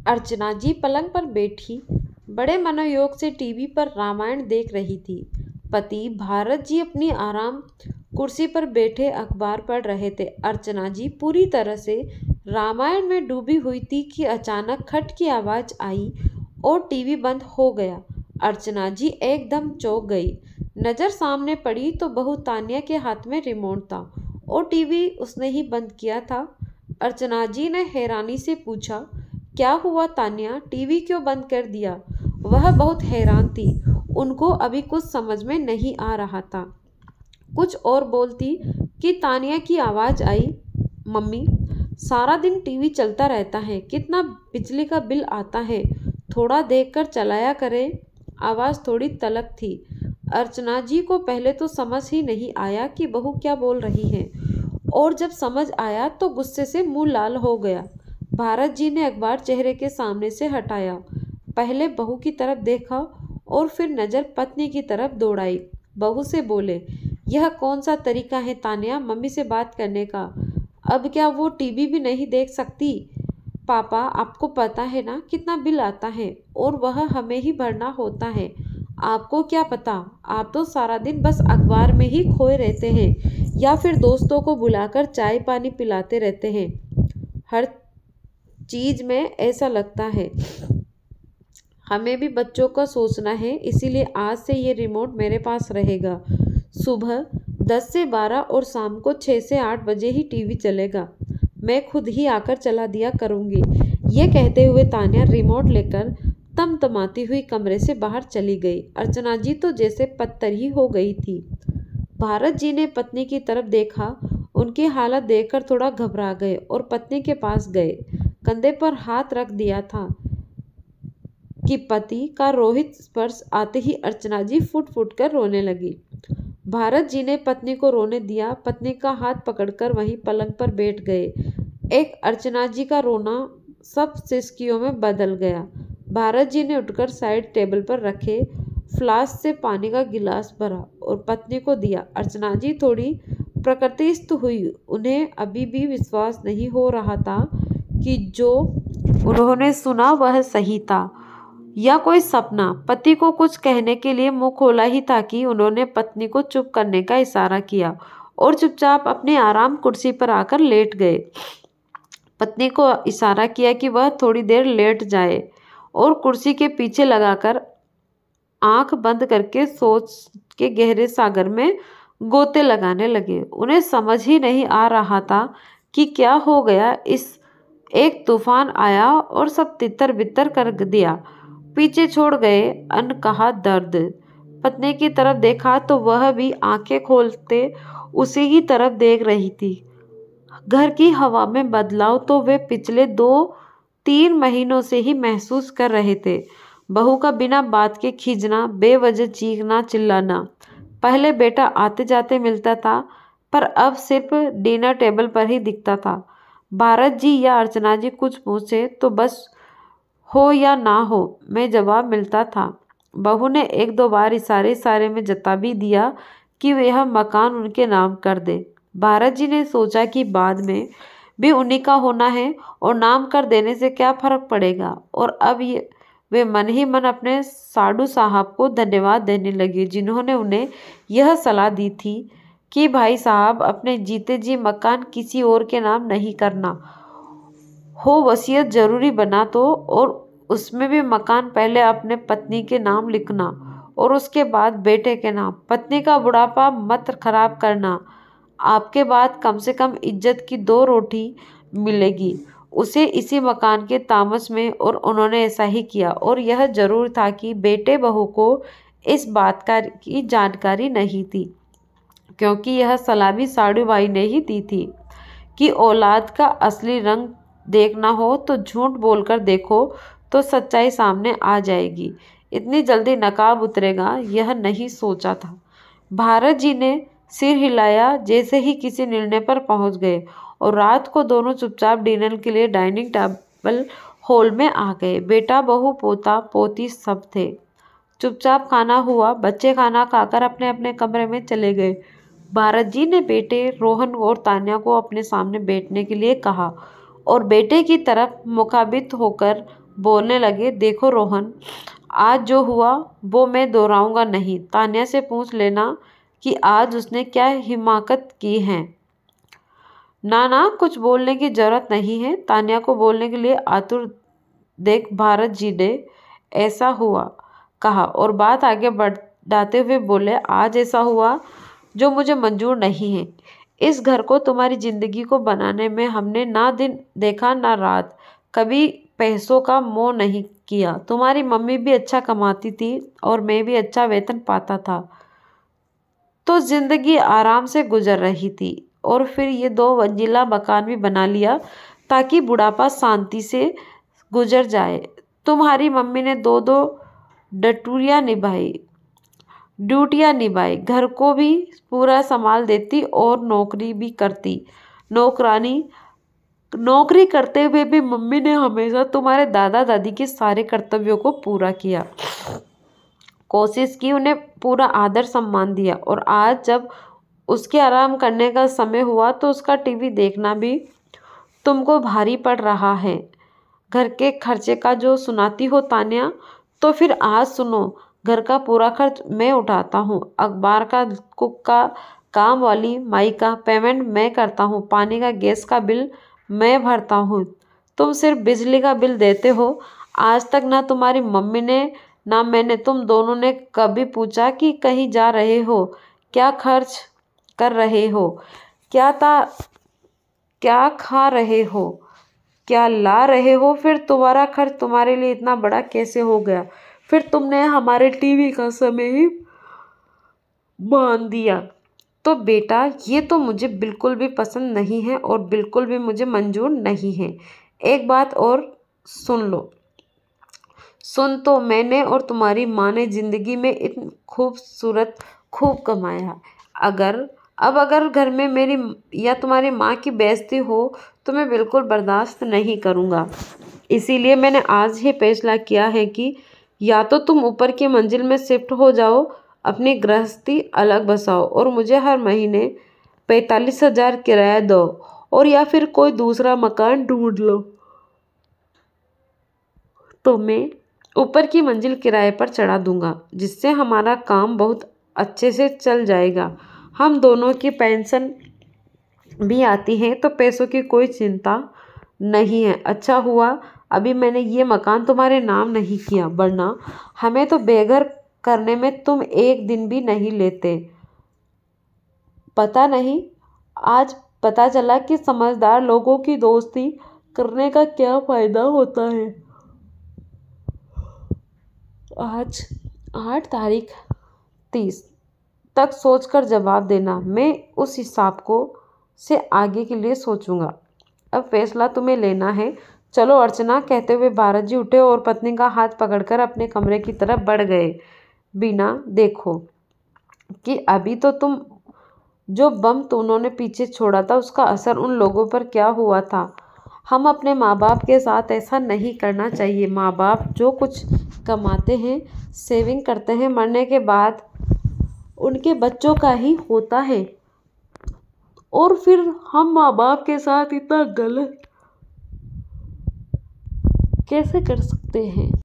अर्चना जी पलंग पर बैठी बड़े मनोयोग से टीवी पर रामायण देख रही थी। पति भारत जी अपनी आराम कुर्सी पर बैठे अखबार पढ़ रहे थे। अर्चना जी पूरी तरह से रामायण में डूबी हुई थी कि अचानक खट की आवाज आई और टीवी बंद हो गया। अर्चना जी एकदम चौंक गई। नजर सामने पड़ी तो बहू तान्या के हाथ में रिमोट था और टीवी उसने ही बंद किया था। अर्चना जी ने हैरानी से पूछा, क्या हुआ तान्या, टीवी क्यों बंद कर दिया? वह बहुत हैरान थी। उनको अभी कुछ समझ में नहीं आ रहा था। कुछ और बोलती कि तान्या की आवाज़ आई, मम्मी सारा दिन टीवी चलता रहता है, कितना बिजली का बिल आता है, थोड़ा देखकर चलाया करें। आवाज़ थोड़ी तलख थी। अर्चना जी को पहले तो समझ ही नहीं आया कि बहू क्या बोल रही है, और जब समझ आया तो गुस्से से मुंह लाल हो गया। भारत जी ने अखबार चेहरे के सामने से हटाया, पहले बहू की तरफ देखा और फिर नज़र पत्नी की तरफ दौड़ाई। बहू से बोले, यह कौन सा तरीका है तान्या मम्मी से बात करने का? अब क्या वो टीवी भी नहीं देख सकती? पापा आपको पता है ना कितना बिल आता है, और वह हमें ही भरना होता है। आपको क्या पता, आप तो सारा दिन बस अखबार में ही खोए रहते हैं या फिर दोस्तों को बुलाकर चाय पानी पिलाते रहते हैं। हर चीज़ में ऐसा लगता है। हमें भी बच्चों का सोचना है, इसीलिए आज से ये रिमोट मेरे पास रहेगा। सुबह 10 से 12 और शाम को 6 से 8 बजे ही टीवी चलेगा। मैं खुद ही आकर चला दिया करूँगी। ये कहते हुए तान्या रिमोट लेकर तमतमाती हुई कमरे से बाहर चली गई। अर्चना जी तो जैसे पत्थर ही हो गई थी। भारत जी ने पत्नी की तरफ देखा। उनकी हालत देखकर थोड़ा घबरा गए और पत्नी के पास गए। कंधे पर हाथ रख दिया था कि पति का रोहित स्पर्श आते ही अर्चना जी फुट फुट कर रोने लगी। भारत जी ने पत्नी को रोने दिया। पत्नी का हाथ पकड़कर वहीं पलंग पर बैठ गए। एक अर्चना जी का रोना सब सिसकियों में बदल गया। भारत जी ने उठकर साइड टेबल पर रखे फ्लास्क से पानी का गिलास भरा और पत्नी को दिया। अर्चना जी थोड़ी प्रकृतिस्थ हुई। उन्हें अभी भी विश्वास नहीं हो रहा था कि जो उन्होंने सुना वह सही था या कोई सपना। पति को कुछ कहने के लिए मुंह खोला ही था कि उन्होंने पत्नी को चुप करने का इशारा किया और चुपचाप अपने आराम कुर्सी पर आकर लेट गए। पत्नी को इशारा किया कि वह थोड़ी देर लेट जाए और कुर्सी के पीछे लगाकर आंख बंद करके सोच के गहरे सागर में गोते लगाने लगे। उन्हें समझ ही नहीं आ रहा था कि क्या हो गया। एक तूफान आया और सब तितर बितर कर दिया। पीछे छोड़ गए अनकहा दर्द। पत्नी की तरफ देखा तो वह भी आंखें खोलते उसी की तरफ देख रही थी। घर की हवा में बदलाव तो वे पिछले 2-3 महीनों से ही महसूस कर रहे थे। बहू का बिना बात के खींचना, बेवजह चीखना चिल्लाना। पहले बेटा आते जाते मिलता था, पर अब सिर्फ डिनर टेबल पर ही दिखता था। भारत जी या अर्चना जी कुछ पूछे तो बस हो या ना हो में जवाब मिलता था। बहू ने 1-2 बार इशारे में जता भी दिया कि वह मकान उनके नाम कर दे। भारत जी ने सोचा कि बाद में भी उन्हीं का होना है और नाम कर देने से क्या फर्क पड़ेगा। और अब वे मन ही मन अपने साडू साहब को धन्यवाद देने लगे, जिन्होंने उन्हें यह सलाह दी थी कि भाई साहब अपने जीते जी मकान किसी और के नाम नहीं करना। हो वसीयत जरूरी बना तो, और उसमें भी मकान पहले अपने पत्नी के नाम लिखना और उसके बाद बेटे के नाम। पत्नी का बुढ़ापा मत खराब करना। आपके बाद कम से कम इज्जत की 2 रोटी मिलेगी उसे इसी मकान के तामस में। और उन्होंने ऐसा ही किया। और यह जरूर था कि बेटे बहू को इस बात की जानकारी नहीं थी, क्योंकि यह सलाह भी साडू भाई ने ही दी थी कि औलाद का असली रंग देखना हो तो झूठ बोलकर देखो तो सच्चाई सामने आ जाएगी। इतनी जल्दी नकाब उतरेगा यह नहीं सोचा था। भारत जी ने सिर हिलाया, जैसे ही किसी निर्णय पर पहुंच गए, और रात को दोनों चुपचाप डिनर के लिए डाइनिंग टेबल हॉल में आ गए। बेटा बहू पोता पोती सब थे। चुपचाप खाना हुआ। बच्चे खाना खाकर अपने अपने कमरे में चले गए। भारत जी ने बेटे रोहन और तान्या को अपने सामने बैठने के लिए कहा और बेटे की तरफ मुखाबित होकर बोलने लगे, देखो रोहन, आज जो हुआ वो मैं दोहराऊंगा नहीं। तान्या से पूछ लेना कि आज उसने क्या हिमाकत की है। ना ना, कुछ बोलने की जरूरत नहीं है। तान्या को बोलने के लिए आतुर देख भारत जी ने ऐसा हुआ कहा और बात आगे बढ़ाते हुए बोले, आज ऐसा हुआ जो मुझे मंजूर नहीं है। इस घर को तुम्हारी जिंदगी को बनाने में हमने ना दिन देखा ना रात, कभी पैसों का मोह नहीं किया। तुम्हारी मम्मी भी अच्छा कमाती थी और मैं भी अच्छा वेतन पाता था, तो जिंदगी आराम से गुजर रही थी। और फिर ये 2 मंजिला मकान भी बना लिया ताकि बुढ़ापा शांति से गुजर जाए। तुम्हारी मम्मी ने 2-2 ड्यूटियाँ निभाई, घर को भी पूरा संभाल देती और नौकरी भी करती। नौकरी करते हुए भी मम्मी ने हमेशा तुम्हारे दादा दादी के सारे कर्तव्यों को पूरा किया, कोशिश की, उन्हें पूरा आदर सम्मान दिया। और आज जब उसके आराम करने का समय हुआ तो उसका टीवी देखना भी तुमको भारी पड़ रहा है। घर के खर्चे का जो सुनाती हो तान्या, तो फिर आज सुनो, घर का पूरा खर्च मैं उठाता हूँ। अखबार का, कुक का, काम वाली माई का पेमेंट मैं करता हूँ, पानी का, गैस का बिल मैं भरता हूँ। तुम सिर्फ बिजली का बिल देते हो। आज तक ना तुम्हारी मम्मी ने ना मैंने, तुम दोनों ने कभी पूछा कि कहीं जा रहे हो, क्या खर्च कर रहे हो, क्या खा रहे हो, क्या ला रहे हो। फिर तुम्हारा खर्च तुम्हारे लिए इतना बड़ा कैसे हो गया? फिर तुमने हमारे टीवी का समय ही मान दिया। तो बेटा, ये तो मुझे बिल्कुल भी पसंद नहीं है और बिल्कुल भी मुझे मंजूर नहीं है। एक बात और सुन लो। सुन, तो मैंने और तुम्हारी माँ ने जिंदगी में इतनी खूब कमाया। अगर घर में मेरी या तुम्हारी माँ की बेइज्जती हो तो मैं बिल्कुल बर्दाश्त नहीं करूँगा। इसीलिए मैंने आज ही फैसला किया है कि या तो तुम ऊपर की मंजिल में शिफ्ट हो जाओ, अपनी गृहस्थी अलग बसाओ और मुझे हर महीने 45,000 किराया दो, और या फिर कोई दूसरा मकान ढूंढ लो। तो मैं ऊपर की मंजिल किराए पर चढ़ा दूंगा, जिससे हमारा काम बहुत अच्छे से चल जाएगा। हम दोनों की पेंशन भी आती है, तो पैसों की कोई चिंता नहीं है। अच्छा हुआ अभी मैंने ये मकान तुम्हारे नाम नहीं किया, वरना हमें तो बेघर करने में तुम एक दिन भी नहीं लेते। पता नहीं, आज पता चला कि समझदार लोगों की दोस्ती करने का क्या फायदा होता है। आज 8 तारीख 30 तक सोचकर जवाब देना। मैं उस हिसाब को से आगे के लिए सोचूंगा। अब फैसला तुम्हें लेना है। चलो अर्चना, कहते हुए भारत जी उठे और पत्नी का हाथ पकड़कर अपने कमरे की तरफ बढ़ गए। बीना, देखो कि अभी तो तुम जो बम उन्होंने पीछे छोड़ा था उसका असर उन लोगों पर क्या हुआ था। हम अपने माँ बाप के साथ ऐसा नहीं करना चाहिए। माँ बाप जो कुछ कमाते हैं, सेविंग करते हैं, मरने के बाद उनके बच्चों का ही होता है, और फिर हम माँ बाप के साथ इतना गलत कैसे कर सकते हैं।